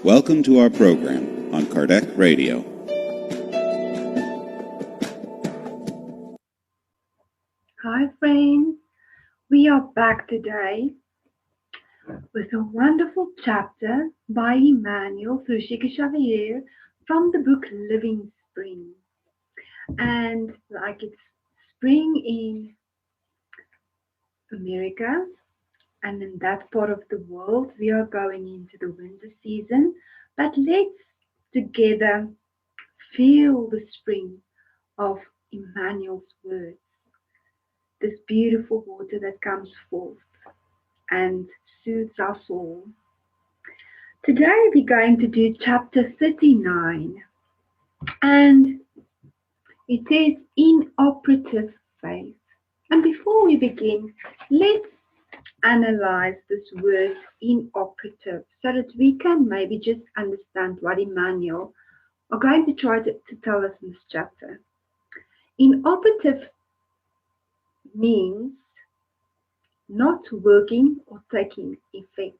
Welcome to our program on Kardec Radio. Hi friends, we are back today with a wonderful chapter by Emmanuel through Xavier from the book Living Spring. And like it's spring in America and in that part of the world, we are going into the winter season, but let's together feel the spring of Emmanuel's words, this beautiful water that comes forth and soothes our soul. Today we're going to do chapter 39, and it says Inoperative Faith. And before we begin, let's analyze this word inoperative so that we can maybe just understand what Emmanuel are going to try to tell us in this chapter. Inoperative means not working or taking effect.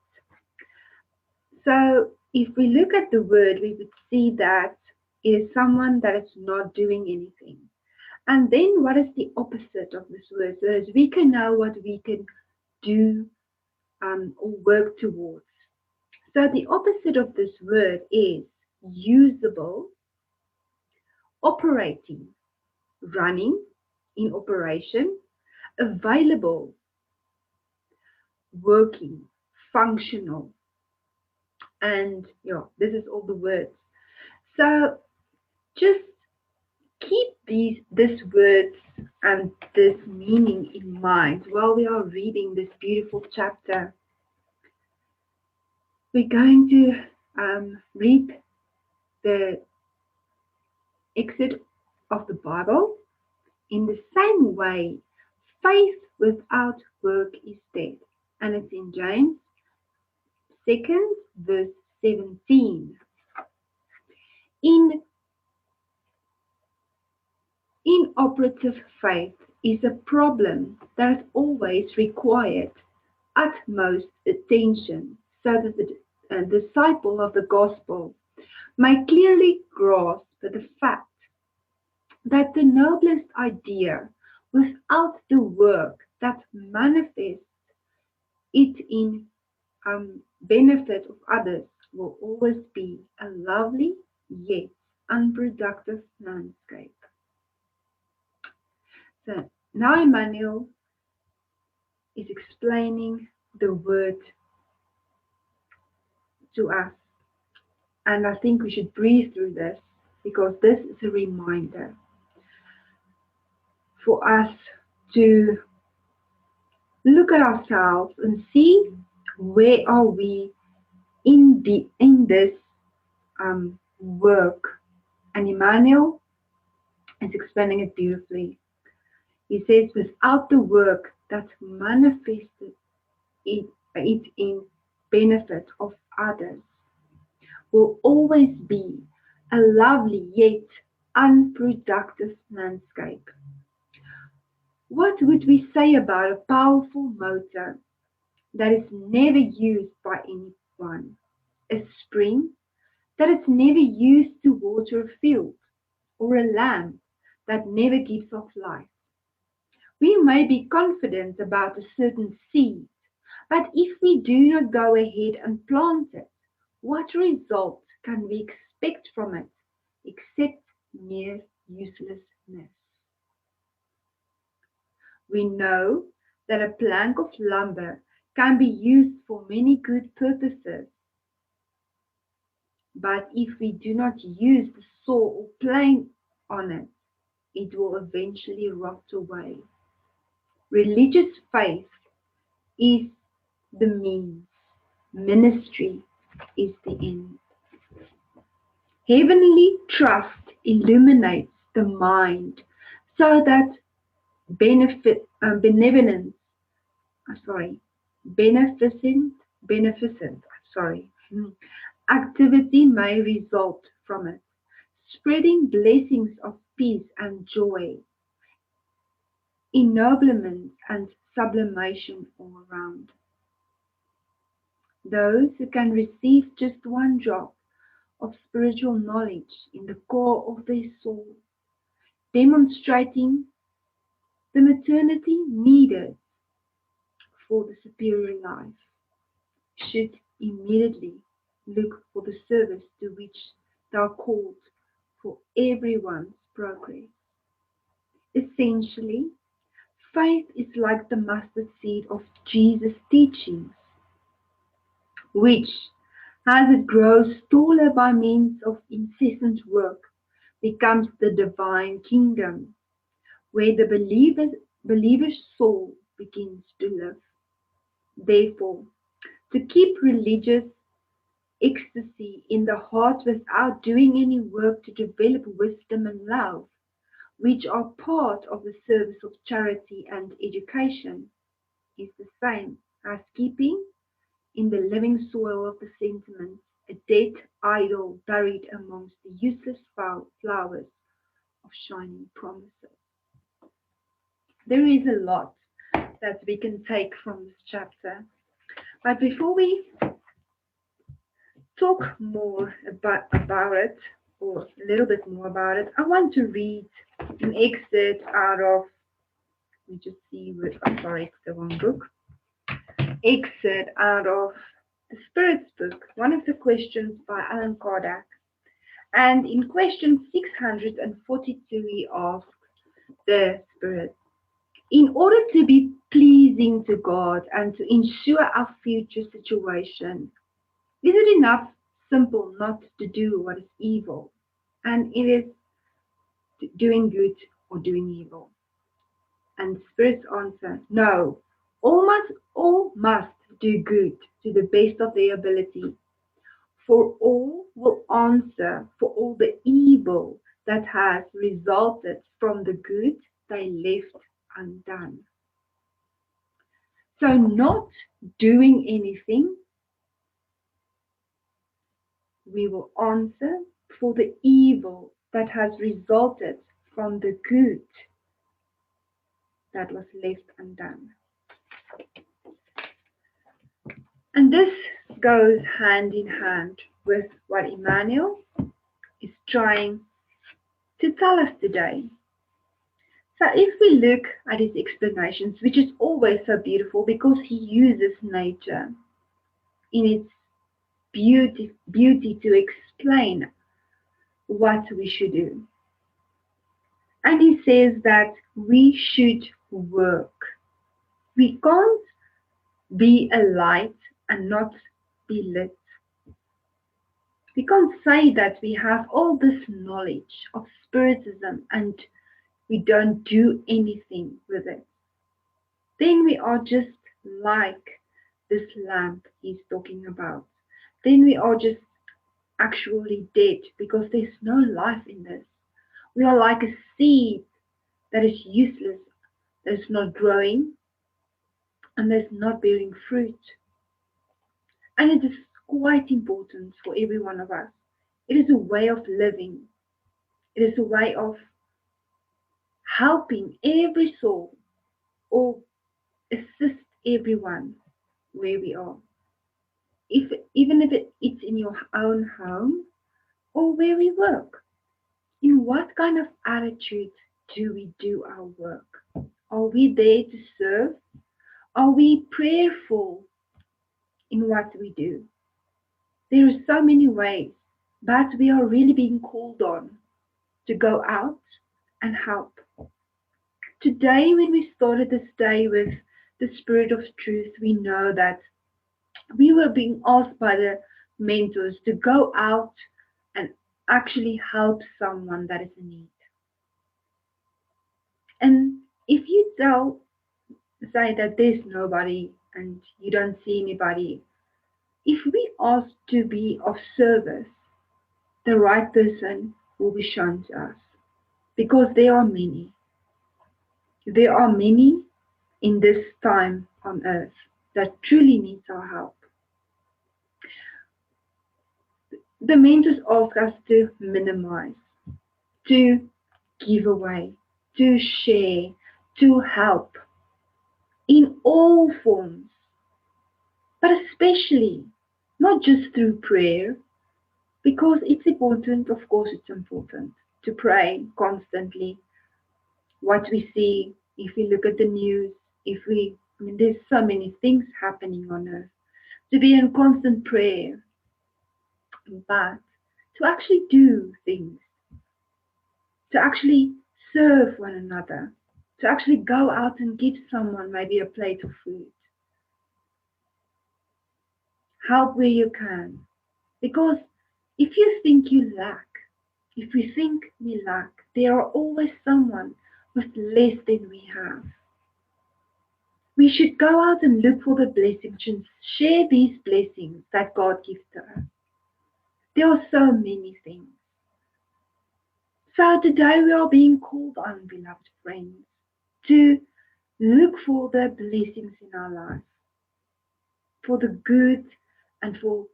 So if we look at the word, we would see that it is someone that is not doing anything. And then what is the opposite of this word? So as we can know what we can do or work towards. So the opposite of this word is usable, operating, running, in operation, available, working, functional. And this is all the words. So just keep these words and this meaning in mind while we are reading this beautiful chapter. We're going to read the exit of the Bible in the same way. Faith without work is dead. And it's in James 2 verse 17. Inoperative faith is a problem that always required utmost attention so that the disciple of the gospel may clearly grasp the fact that the noblest idea without the work that manifests it in benefit of others will always be a lovely yet unproductive landscape. So now Emmanuel is explaining the word to us. And I think we should breathe through this because this is a reminder for us to look at ourselves and see where are we in this work. And Emmanuel is explaining it beautifully. He says, without the work that manifested it in benefit of others will always be a lovely yet unproductive landscape. What would we say about a powerful motor that is never used by anyone? A spring that is never used to water a field, or a lamp that never gives off light. We may be confident about a certain seed, but if we do not go ahead and plant it, what result can we expect from it except mere uselessness? We know that a plank of lumber can be used for many good purposes, but if we do not use the saw or plane on it, it will eventually rot away. Religious faith is the means. Ministry is the end. Heavenly trust illuminates the mind so that beneficent activity may result from it, spreading blessings of peace and joy, ennoblement and sublimation all around. Those who can receive just one drop of spiritual knowledge in the core of their soul, demonstrating the maturity needed for the superior life, should immediately look for the service to which they are called for everyone's progress. Essentially, faith is like the mustard seed of Jesus' teachings, which, as it grows taller by means of incessant work, becomes the divine kingdom, where the believer's soul begins to live. Therefore, to keep religious ecstasy in the heart without doing any work to develop wisdom and love, which are part of the service of charity and education, is the same as keeping in the living soil of the sentiments a dead idol buried amongst the useless flowers of shining promises. There is a lot that we can take from this chapter, but before we talk more about it, or a little bit more about it, I want to read an excerpt out of, let me just see, I'm sorry, it's the wrong book. Excerpt out of the Spirit's book, one of the questions by Allan Kardec. And in question 642, he asks the Spirit, in order to be pleasing to God and to ensure our future situation, is it enough simple not to do what is evil? And it is doing good or doing evil? And Spirit's answer, no. All must do good to the best of their ability, for all will answer for all the evil that has resulted from the good they left undone. So not doing anything, we will answer for the evil that has resulted from the good that was left undone. And this goes hand in hand with what Emmanuel is trying to tell us today. So if we look at his explanations, which is always so beautiful because he uses nature in its beauty to explain what we should do. And he says that we should work. We can't be a light and not be lit. We can't say that we have all this knowledge of Spiritism and we don't do anything with it. Then we are just like this lamp he's talking about. Then we are just actually dead because there's no life in this. We are like a seed that is useless, that is not growing, and that's not bearing fruit. And it is quite important for every one of us. It is a way of living. It is a way of helping every soul or assist everyone where we are. Even if it's in your own home or where we work. In what kind of attitude do we do our work? Are we there to serve? Are we prayerful in what we do? There are so many ways, but we are really being called on to go out and help. Today, when we started this day with the Spirit of Truth, we know that we were being asked by the mentors to go out and actually help someone that is in need. And if you say that there's nobody and you don't see anybody, if we ask to be of service, the right person will be shown to us. Because there are many. There are many in this time on earth that truly needs our help. The mentors ask us to minimize, to give away, to share, to help in all forms, but especially not just through prayer, Because it's important, of course it's important to pray constantly. What we see, if we look at the news, there's so many things happening on earth. To be in constant prayer, but to actually do things, to actually serve one another, to actually go out and give someone maybe a plate of food, help where you can. Because if you think you lack, if we think we lack, there are always someone with less than we have. We should go out and look for the blessings and share these blessings that God gives to us. There are so many things. So today we are being called on, beloved friends, to look for the blessings in our life, for the good and for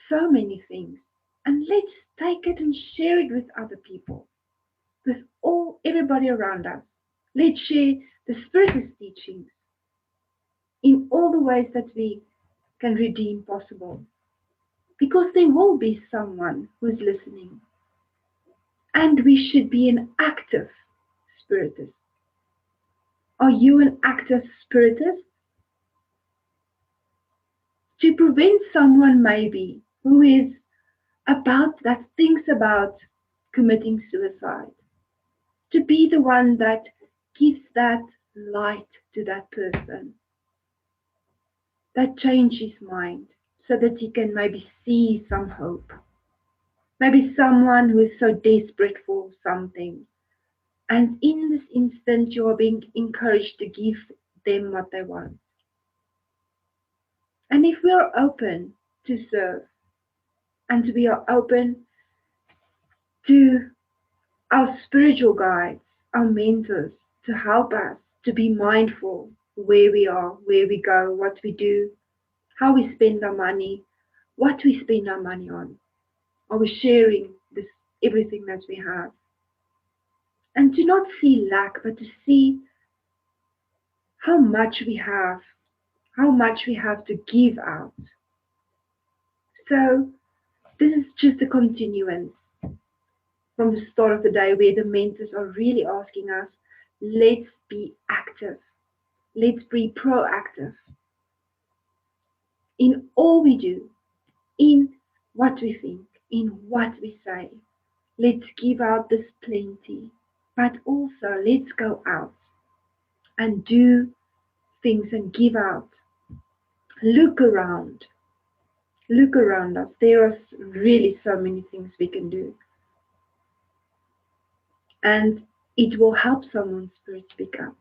so many things. And let's take it and share it with other people, with everybody around us. Let's share the Spirit's teachings in all the ways that we can redeem possible. Because there will be someone who's listening. And we should be an active spiritist. Are you an active spiritist? To prevent someone maybe who is that thinks about committing suicide. To be the one that gives that light to that person. That changes his mind so that he can maybe see some hope. Maybe someone who is so desperate for something. And in this instant, you are being encouraged to give them what they want. And if we are open to serve, and we are open to our spiritual guides, our mentors, to help us to be mindful where we are, where we go, what we do, how we spend our money, what we spend our money on. Are we sharing everything that we have? And to not see lack, but to see how much we have to give out. So this is just a continuance from the start of the day where the mentors are really asking us, let's be active. Let's be proactive in all we do, in what we think, in what we say. Let's give out this plenty, but also let's go out and do things and give out. Look around. Look around us. There are really so many things we can do. And it will help someone's spirit speak up.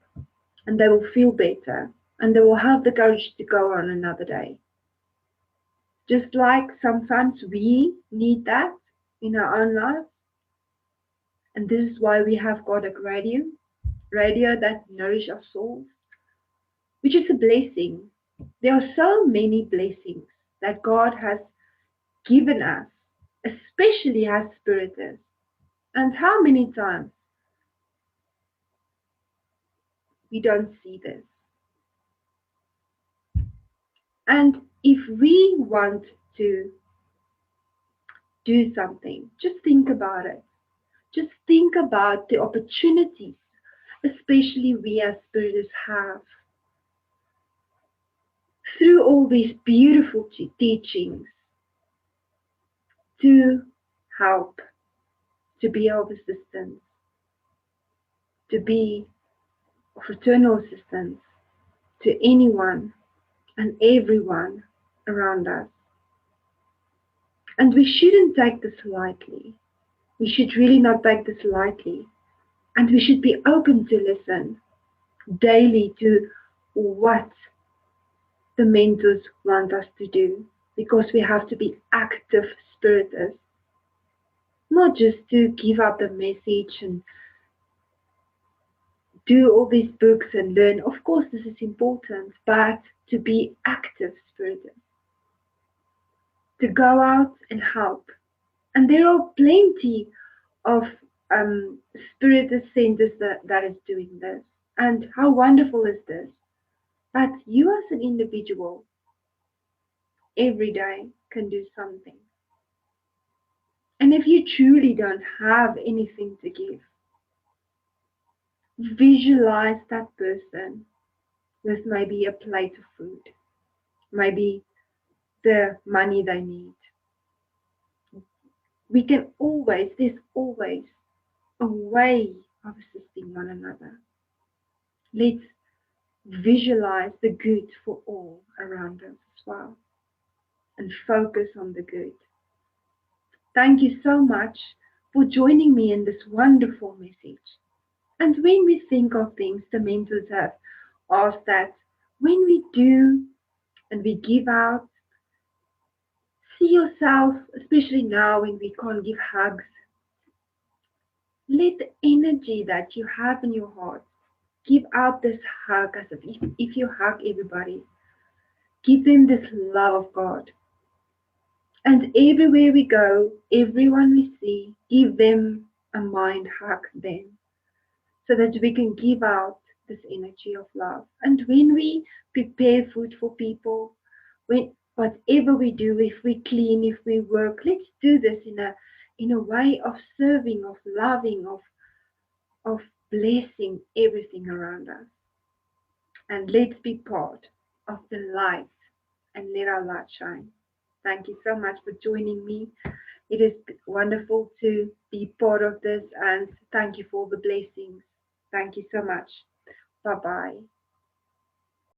And they will feel better. And they will have the courage to go on another day. Just like sometimes we need that in our own lives. And this is why we have Cardiac Radio that nourishes our souls, which is a blessing. There are so many blessings that God has given us, especially as spiritists. And how many times we don't see this? And if we want to do something, just think about it. Just think about the opportunities, especially we as spiritists have through all these beautiful teachings to help, to be of assistance, to be of fraternal assistance to anyone and everyone around us. And we shouldn't take this lightly. We should really not take this lightly. And we should be open to listen daily to what the mentors want us to do. Because we have to be active spiritists. Not just to give up the message and do all these books and learn. Of course, this is important, but to be active spiritists. To go out and help. And there are plenty of spiritist centers that is doing this. And how wonderful is this? That you as an individual every day can do something. And if you truly don't have anything to give, visualize that person with maybe a plate of food, maybe the money they need. There's always a way of assisting one another. Let's visualize the good for all around us as well and focus on the good. Thank you so much for joining me in this wonderful message. And when we think of things, the mentors have asked that when we do and we give out, see yourself, especially now when we can't give hugs, let the energy that you have in your heart give out this hug as if you hug everybody. Give them this love of God. And everywhere we go, everyone we see, give them a mind hug then, so that we can give out this energy of love. And when we prepare food for people, when whatever we do, if we clean, if we work, let's do this in a way of serving, of loving, of blessing everything around us. And let's be part of the light and let our light shine. Thank you so much for joining me. It is wonderful to be part of this, and thank you for the blessings. Thank you so much. Bye bye.